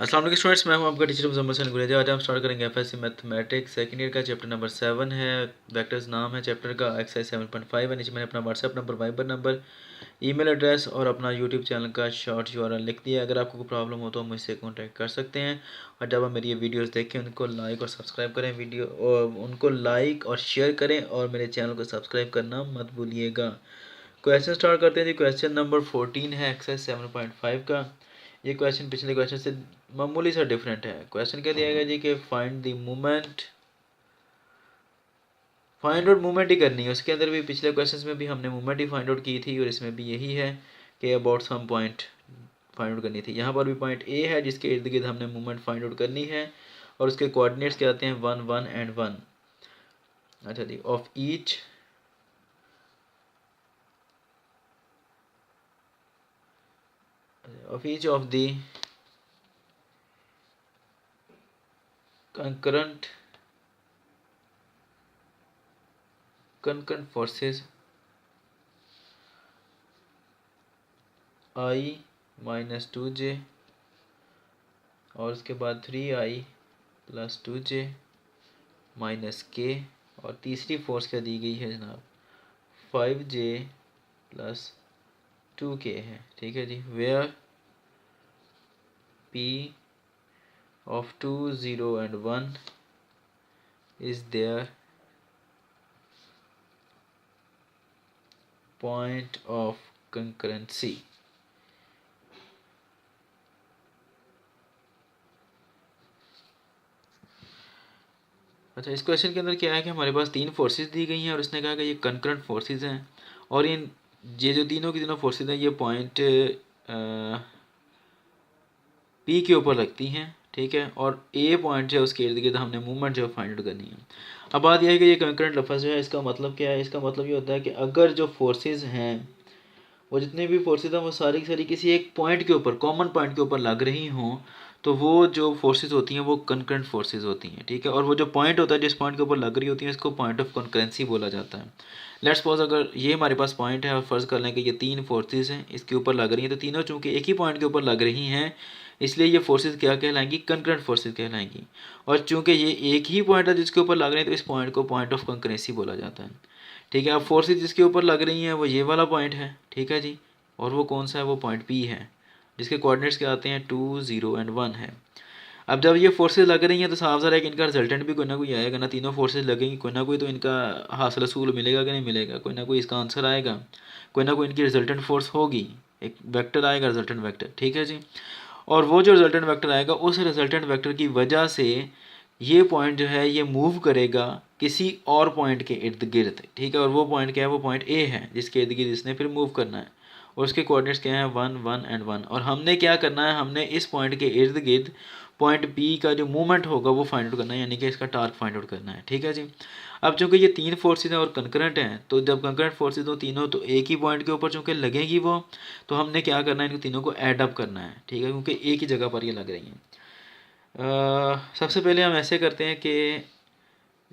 अस्सलाम वालेकुम स्टूडेंट्स, मैं हूं आपका टीचर मुजम्मिल हसन गुरेजा। आज हम स्टार्ट करेंगे एफएससी मैथमेटिक्स सेकंड ईयर का चैप्टर नंबर 7 है। वेक्टर्स नाम है चैप्टर का, एक्सरसाइज 7.5 है। नीचे मैंने अपना WhatsApp number, Viber number, email address और अपना यूट्यूब चैनल का शॉर्ट यूआरएल लिख दिया। अगर आपको कोई प्रॉब्लम हो तो मुझसे कॉन्टैक्ट कर सकते हैं। और जब आप मेरी ये वीडियोस देखें उनको लाइक और सब्सक्राइब करें, वीडियो और उनको लाइक और शेयर करें और मेरे चैनल को सब्सक्राइब करना मत भूलिएगा। क्वेश्चन स्टार्ट करते हैं जी। क्वेश्चन नंबर 14 है एक्सरसाइज 7.5 का। ये क्वेश्चन पिछले क्वेश्चन से मामूली सा डिफरेंट है। क्वेश्चन क्या दिया गया जी कि find the movement, find out movement ही करनी है। उसके अंदर भी पिछले क्वेश्चन में भी हमने मूवमेंट ही फाइंड आउट की थी और इसमें भी यही है कि about some point find out करनी थी। यहाँ पर भी पॉइंट ए है जिसके इर्द गिर्द हमने मूवमेंट फाइंड आउट करनी है और उसके कोऑर्डिनेट्स क्या आते हैं 1 1 एंड 1। अच्छा जी, of each of the concurrent forces I minus 2j और उसके बाद 3I plus 2j minus k और तीसरी फोर्स क्या दी गई है जनाब 5j प्लस 2k है। ठीक है जी। Where p of 2 0 and 1 is their point of concurrency। अच्छा, इस क्वेश्चन के अंदर क्या है कि हमारे पास तीन फोर्सेस दी गई हैं और उसने कहा कि ये कंकरेंट फोर्सेस हैं और ये जो तीनों की तीनों फोर्सेस हैं ये पॉइंट पी के ऊपर लगती हैं। ठीक है, और ए पॉइंट जो है उसके इर्द गिर्द हमने मूवमेंट जो फाइंड आउट करनी है। अब बात यह है कि ये कंकरेंट लफ्ज़ जो है इसका मतलब क्या है। इसका मतलब ये होता है कि अगर जो फोर्सेस हैं वो जितने भी फोर्सेस हैं वो सारी की सारी किसी एक पॉइंट के ऊपर, कॉमन पॉइंट के ऊपर लग रही हों तो वो जो फोर्सेस होती हैं वो कंकरेंट फोर्सेस होती हैं। ठीक है, और वो जो पॉइंट होता है जिस पॉइंट के ऊपर लग रही होती है इसको पॉइंट ऑफ कंकरेंसी बोला जाता है। लेट्स सपोज अगर ये हमारे पास पॉइंट है और फ़र्ज़ कर लें कि ये तीन फोर्सेस हैं इसके ऊपर लग रही हैं, तो तीनों चूँकि एक ही पॉइंट के ऊपर लग रही हैं इसलिए ये फोर्सेस क्या कहलाएंगी, कंकरेंट फोर्सेस कहलाएंगी। और चूँकि ये एक ही पॉइंट है जिसके ऊपर लग रहे हैं तो इस पॉइंट को पॉइंट ऑफ कंकरेंसी बोला जाता है। ठीक है, अब फोर्सेस जिसके ऊपर लग रही हैं वो ये वाला पॉइंट है। ठीक है जी, और वो कौन सा है, वो पॉइंट पी है जिसके कोऑर्डिनेट्स क्या आते हैं 2 0 एंड 1 है। अब जब ये फोर्सेस लग रही हैं तो साफ ज़रा है कि इनका रिजल्टेंट भी कोई ना कोई आएगा ना। तीनों फोर्सेस लगेंगी, कोई ना कोई तो इनका हासिल रसूल मिलेगा कि नहीं मिलेगा, कोई ना कोई इसका आंसर आएगा, कोई ना कोई इनकी रिजल्टेंट फोर्स होगी, एक वेक्टर आएगा रिजल्टेंट वेक्टर। ठीक है जी, और वो जो रिजल्टेंट वेक्टर आएगा उस रिजल्टेंट वेक्टर की वजह से ये पॉइंट जो है ये मूव करेगा किसी और पॉइंट के इर्द गिर्द। ठीक है, और वो पॉइंट क्या है, वो पॉइंट ए है जिसके इर्द गिर्द इसने फिर मूव करना है और उसके कोऑर्डिनेट्स क्या हैं 1 1 एंड 1। और हमने क्या करना है, हमने इस पॉइंट के इर्द गिर्द पॉइंट पी का जो मूवमेंट होगा वो फाइंड आउट करना है, यानी कि इसका टार्क फाइंड आउट करना है। ठीक है जी। अब चूंकि ये तीन फोर्सेज हैं और कंकरेंट हैं तो जब कंकरेंट फोर्सेज हो तीनों तो एक ही पॉइंट के ऊपर चूंकि लगेगी वो, तो हमने क्या करना है, इनको तीनों को ऐड अप करना है। ठीक है, क्योंकि एक ही जगह पर ये लग रही हैं। सबसे पहले हम ऐसे करते हैं कि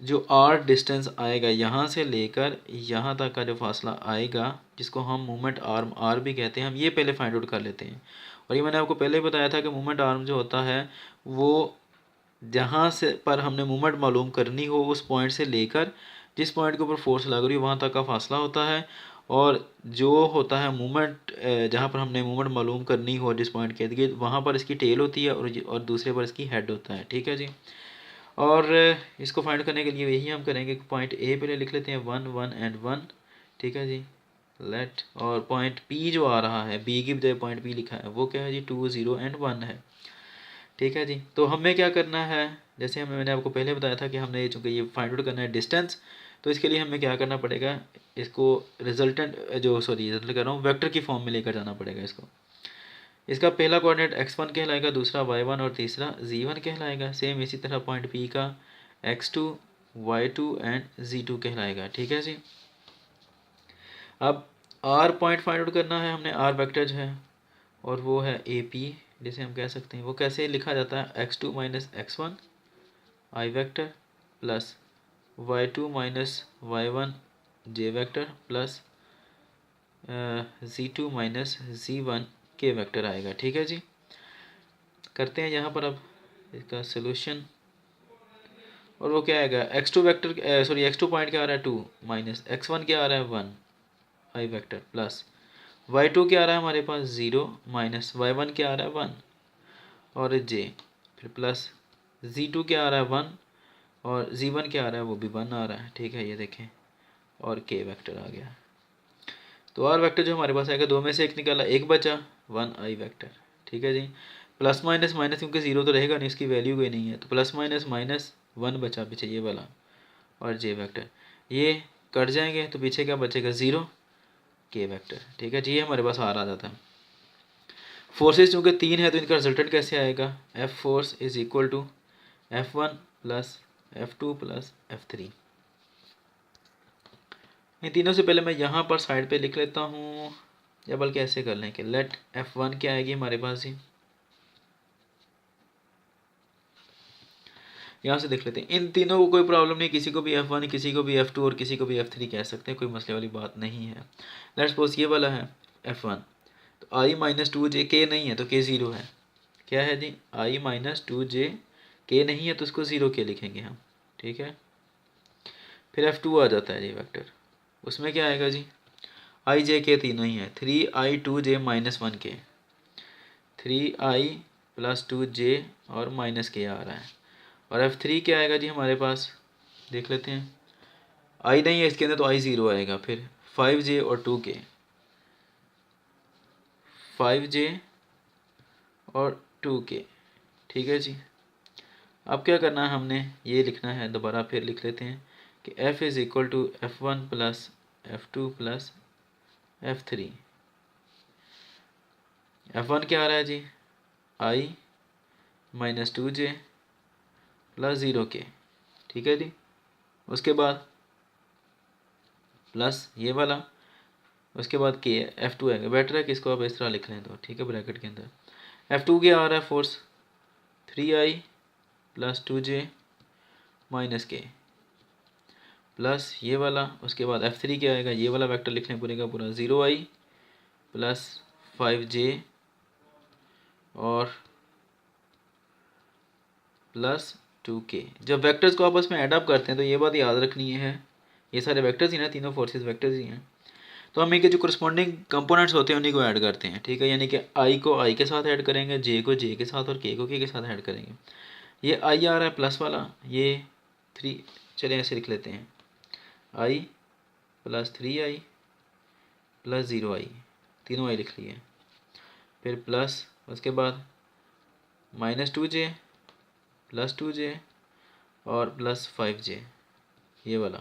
जो आर डिस्टेंस आएगा यहाँ से लेकर यहाँ तक का जो फासला आएगा जिसको हम मूवमेंट आर्म आर भी कहते हैं, हम ये पहले फाइंड आउट कर लेते हैं। और ये मैंने आपको पहले ही बताया था कि मूवमेंट आर्म जो होता है वो जहाँ से पर हमने मूवमेंट मालूम करनी हो उस पॉइंट से लेकर जिस पॉइंट के ऊपर फोर्स लग रही है वहाँ तक का फासला होता है। और जो होता है मूवमेंट जहाँ पर हमने मूवमेंट मालूम करनी हो जिस पॉइंट के इर्द वहाँ पर इसकी टेल होती है और दूसरे पर इसकी हेड होता है। ठीक है जी, और इसको फाइंड करने के लिए यही हम करेंगे कि पॉइंट ए पहले लिख लेते हैं 1 1 एंड 1। ठीक है जी, लेट और पॉइंट पी जो आ रहा है बी की बजाय पॉइंट पी लिखा है वो क्या है जी 2 0 एंड 1 है। ठीक है जी, तो हमें क्या करना है, जैसे मैंने आपको पहले बताया था कि हमने चूँकि ये फाइंड आउट करना है डिस्टेंस, तो इसके लिए हमें क्या करना पड़ेगा, इसको रिजल्टेंट जो सॉरी रिजल्ट कर रहा हूँ वेक्टर की फॉर्म में लेकर जाना पड़ेगा इसको। इसका पहला कोऑर्डिनेट x1 कहलाएगा, दूसरा y1 और तीसरा z1 कहलाएगा। सेम इसी तरह पॉइंट P का x2 y2 एंड z2 कहलाएगा। ठीक है जी, अब r पॉइंट फाइंड आउट करना है हमने, r वेक्टर जो है और वो है AP जिसे हम कह सकते हैं, वो कैसे लिखा जाता है x2 minus x1 i vector plus y2 minus y1 j vector plus z2 minus z1 के वेक्टर आएगा। ठीक है जी, करते हैं यहाँ पर अब इसका सोल्यूशन, और वो क्या आएगा, x2 vector sorry x2 point क्या आ रहा है 2 माइनस x1 क्या आ रहा है 1 आई वेक्टर प्लस y2 क्या आ रहा है हमारे पास 0 माइनस y1 क्या आ रहा है 1 और j, फिर प्लस z2 क्या आ रहा है 1 और z1 क्या आ रहा है वो भी 1 आ रहा है। ठीक है, ये देखें, और k वेक्टर आ गया। तो r वेक्टर जो हमारे पास आएगा, दो में से एक निकाला, एक बचा 1 आई वेक्टर। ठीक है जी, प्लस माइनस माइनस क्योंकि जीरो तो रहेगा नहीं, इसकी वैल्यू कोई नहीं है, तो प्लस माइनस माइनस 1 बचा पीछे ये वाला, और j वेक्टर ये कट जाएंगे तो पीछे क्या बचेगा 0 k वेक्टर। ठीक है जी, ये हमारे पास r आ जाता है। फोर्सेस चूँकि 3 है तो इनका रिजल्टेंट कैसे आएगा, F force is equal to F1 plus F2 plus F3। इन तीनों से पहले मैं यहाँ पर साइड पे लिख लेता हूँ, या बल्कि ऐसे कर लें कि लेट F1 क्या आएगी हमारे पास ही, यहाँ से देख लेते हैं। इन तीनों को कोई प्रॉब्लम नहीं, किसी को भी F1 किसी को भी F2 और किसी को भी F3 कह सकते हैं, कोई मसले वाली बात नहीं है। लेट्स सपोज ये वाला है F1, तो I माइनस 2j, k नहीं है तो k 0 है। क्या है जी, I माइनस 2j, k नहीं है तो उसको 0 k लिखेंगे हम। ठीक है, फिर F2 आ जाता है जी वेक्टर, उसमें क्या आएगा जी, I j k तीनों ही है, 3I 2j minus 1k, 3I plus 2j और माइनस k आ रहा है। और F3 क्या आएगा जी हमारे पास, देख लेते हैं, I नहीं है इसके अंदर तो I 0 आएगा, फिर 5j और 2k, 5j और 2k। ठीक है जी, अब क्या करना है, हमने ये लिखना है, दोबारा फिर लिख लेते हैं कि F is equal to F1 plus F2 plus F3। F1 क्या आ रहा है जी, I minus 2j plus 0k। ठीक है जी, उसके बाद प्लस ये वाला, उसके बाद k, F2 आएगा। बेटर है कि इसको आप इस तरह लिख लें तो, ठीक है, ब्रैकेट के अंदर। F2 क्या आ रहा है force, 3I plus 2j minus k plus ये वाला, उसके बाद F3 क्या आएगा, ये वाला वेक्टर लिख लें पूरे का पूरा, 0I प्लस 5j और प्लस 2k। जब वेक्टर्स को आपस में एडअप करते हैं तो ये बात याद रखनी है, ये सारे वेक्टर्स ही ना, तीनों फोर्सेस वेक्टर्स ही हैं, तो हम इनके जो करस्पॉन्डिंग कंपोनेंट्स होते हैं उन्हीं को ऐड करते हैं। ठीक है, यानी कि आई को आई के साथ ऐड करेंगे, जे को जे के साथ और के को के साथ ऐड करेंगे। ये आई आ रहा है प्लस वाला, ये 3, चलिए ऐसे लिख लेते हैं, आई प्लस 3I प्लस 0I, तीनों आई लिख लिए, फिर प्लस उसके बाद माइनस 2j प्लस 2j और प्लस 5j, ये वाला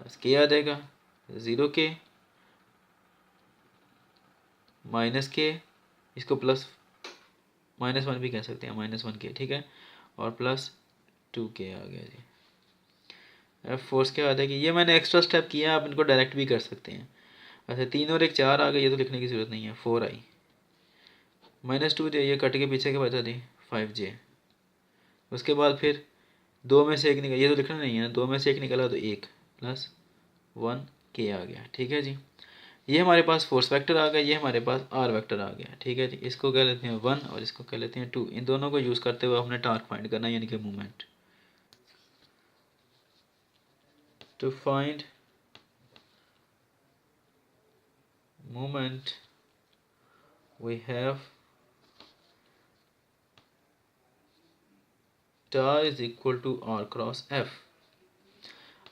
प्लस k आ जाएगा, 0k माइनस k, इसको प्लस माइनस 1 भी कह सकते हैं, माइनस 1k। ठीक है, और प्लस 2k आ गया जी। F फोर्स क्या आ जाएगी, ये मैंने एक्स्ट्रा स्टेप किया, आप इनको डायरेक्ट भी कर सकते हैं। अच्छा, 3 और 1 4 आ गए, ये तो लिखने की ज़रूरत नहीं है। 4I माइनस 2j, ये कट के पीछे के बचा दी 5j, उसके बाद फिर 2 में से 1 निकला, ये तो लिखना नहीं है ना, 2 में से 1 निकला तो 1 प्लस 1k आ गया। ठीक है जी, ये हमारे पास फोर्स वेक्टर आ गया, ये हमारे पास आर वेक्टर आ गया। ठीक है जी, इसको कह लेते हैं 1 और इसको कह लेते हैं 2। इन दोनों को यूज़ करते हुए हमने टॉर्क फाइंड करना है, यानी कि movement. To find movement we have torque is equal to R cross F.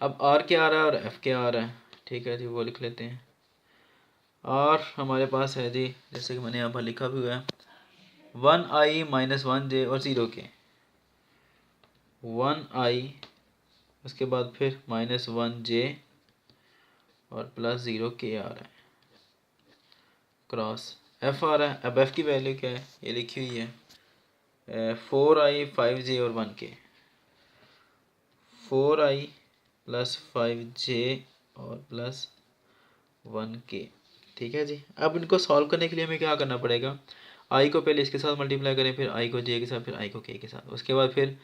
अब आर क्या आ रहा है और एफ क्या आ रहा है, ठीक है जी, वो लिख लेते हैं। आर हमारे पास है जी, जैसे कि मैंने यहाँ पर लिखा भी हुआ है, 1I माइनस 1j और 0k, 1I उसके बाद फिर माइनस 1j और प्लस 0k आ रहा है, क्रॉस f आ रहा है। अब f की वैल्यू क्या है, ये लिखी हुई है 4I 5j और 1k, 4I प्लस 5j और प्लस 1k। ठीक है जी, अब इनको सॉल्व करने के लिए हमें क्या करना पड़ेगा, i को पहले इसके साथ मल्टीप्लाई करें, फिर i को j के साथ, फिर i को k के साथ, उसके बाद फिर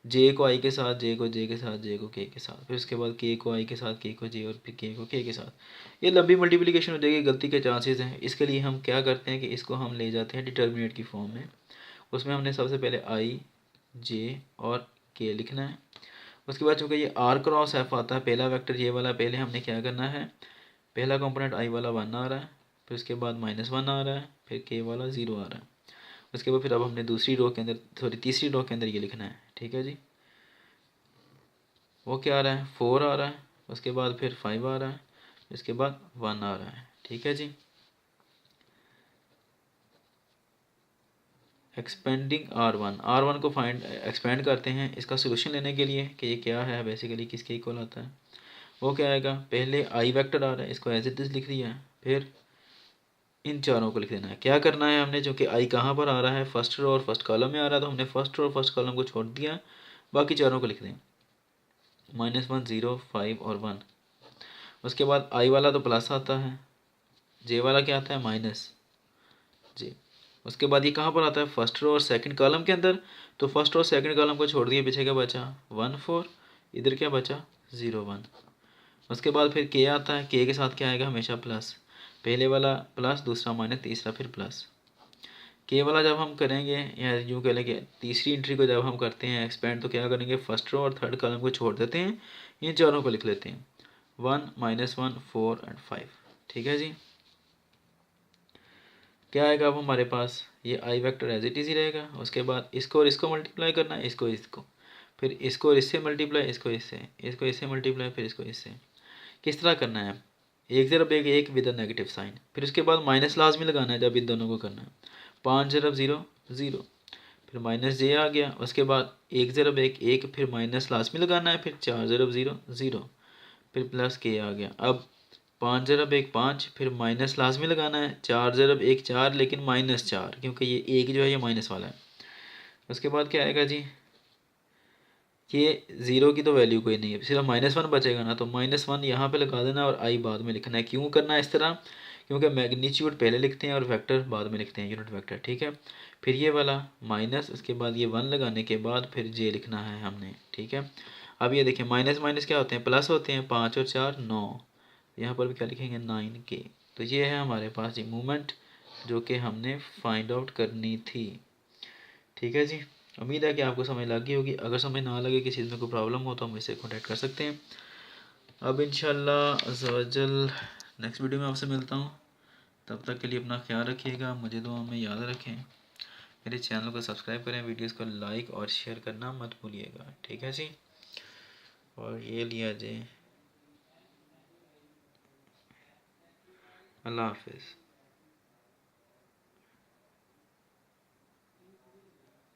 j को i के साथ, j को j के साथ, j को k के साथ, फिर उसके बाद k को i के साथ, k को j और फिर k को k के साथ। ये लंबी मल्टीप्लिकेशन हो जाएगी, गलती के चांसेस हैं। इसके लिए हम क्या करते हैं कि इसको हम ले जाते हैं डिटर्मिनेंट की फॉर्म में, उसमें हमने सबसे पहले आई, जे और के लिखना है। उसके बाद चूँकि ये आर क्रॉस एफ आता है, पहला वेक्टर ये वाला, पहले हमने क्या करना है, पहला कंपोनेंट आई वाला 1 आ रहा है, फिर उसके बाद -1 आ रहा है, फिर के वाला 0 आ रहा है। उसके बाद फिर अब हमने दूसरी रो के अंदर, सॉरी तीसरी रो के अंदर ये लिखना है, ठीक है जी। वो क्या आ रहा है, 4 आ रहा है, उसके बाद फिर 5 आ रहा है, इसके बाद 1 आ रहा है, ठीक है जी। एक्सपेंडिंग R1 को फाइंड एक्सपेंड करते हैं इसका सोल्यूशन लेने के लिए कि ये क्या है, बेसिकली किसके इक्वल आता है। वो क्या आएगा, पहले आई वेक्टर आ रहा है, इसको एज इट इज लिख दिया है, फिर इन चारों को लिख देना है। क्या करना है हमने, जो कि आई कहाँ पर आ रहा है, फर्स्ट रो और फर्स्ट कॉलम में आ रहा है, तो हमने फर्स्ट रो और फर्स्ट कॉलम को छोड़ दिया, बाकी चारों को लिख दें, -1 0 5 और 1। उसके बाद आई वाला तो प्लस आता है, जे वाला क्या आता है, माइनस जे। उसके बाद ये कहाँ पर आता है, फर्स्ट रो और सेकंड कॉलम के अंदर, तो फर्स्ट रो और सेकंड कॉलम को छोड़ दिए, पीछे क्या बचा 1 4, इधर क्या बचा 0 1। उसके बाद फिर के आता है, के के साथ क्या आएगा, हमेशा प्लस, पहले वाला प्लस, दूसरा माइनस, तीसरा फिर प्लस। के वाला जब हम करेंगे, या यूँ कह लेंगे तीसरी एंट्री को जब हम करते हैं एक्सपेंड, तो क्या करेंगे, फर्स्ट रो और थर्ड कॉलम को छोड़ देते हैं, इन चारों को लिख लेते हैं, 1 -1 4 और 5, ठीक है जी। क्या आएगा अब हमारे पास, ये i vector as it is ही रहेगा। उसके बाद इसको और इसको मल्टीप्लाई करना है, इसको फिर इसको और इससे मल्टीप्लाई, इसको इससे मल्टीप्लाई, फिर इसको इससे। किस तरह करना है, एक ज़रब एक विद अ नेगेटिव साइन, फिर उसके बाद माइनस लाजमी लगाना है जब इन दोनों को करना है, 5 ज़रब 0 0, फिर माइनस जे आ गया। उसके बाद एक ज़रब एक, फिर माइनस लाजमी लगाना है, फिर 4 ज़रब 0 0, फिर प्लस के आ गया। अब 5 ज़रब 5, फिर माइनस लाजमी लगाना है, 4 ज़रब 4, लेकिन -4, क्योंकि ये एक जो है ये माइनस वाला है। उसके बाद क्या आएगा जी, ये 0 की तो वैल्यू कोई नहीं है, सिर्फ -1 बचेगा ना, तो -1 यहाँ पे लगा देना और आई बाद में लिखना है। क्यों करना है इस तरह, क्योंकि मैग्नीट्यूड पहले लिखते हैं और वेक्टर बाद में लिखते हैं, यूनिट वेक्टर, ठीक है। फिर ये वाला माइनस, उसके बाद ये 1 लगाने के बाद फिर जे लिखना है हमने, ठीक है। अब ये देखिए माइनस माइनस क्या होते हैं, प्लस होते हैं, 5 और 4 9, यहाँ पर भी क्या लिखेंगे 9 के। तो ये है हमारे पास ये मूवमेंट जो कि हमने फाइंड आउट करनी थी, ठीक है जी। उम्मीद है कि आपको समझ लग गई होगी। अगर समझ ना लगे, किसी चीज़ में कोई प्रॉब्लम हो, तो हम इससे कॉन्टैक्ट कर सकते हैं। अब इंशाल्लाह अज़्ज़वजल नेक्स्ट वीडियो में आपसे मिलता हूँ। तब तक के लिए अपना ख्याल रखिएगा, मुझे दुआ में याद रखें, मेरे चैनल को सब्सक्राइब करें, वीडियोस को लाइक और शेयर करना मत भूलिएगा, ठीक है जी। और ये लिया जाए, अल्लाह हाफिज़।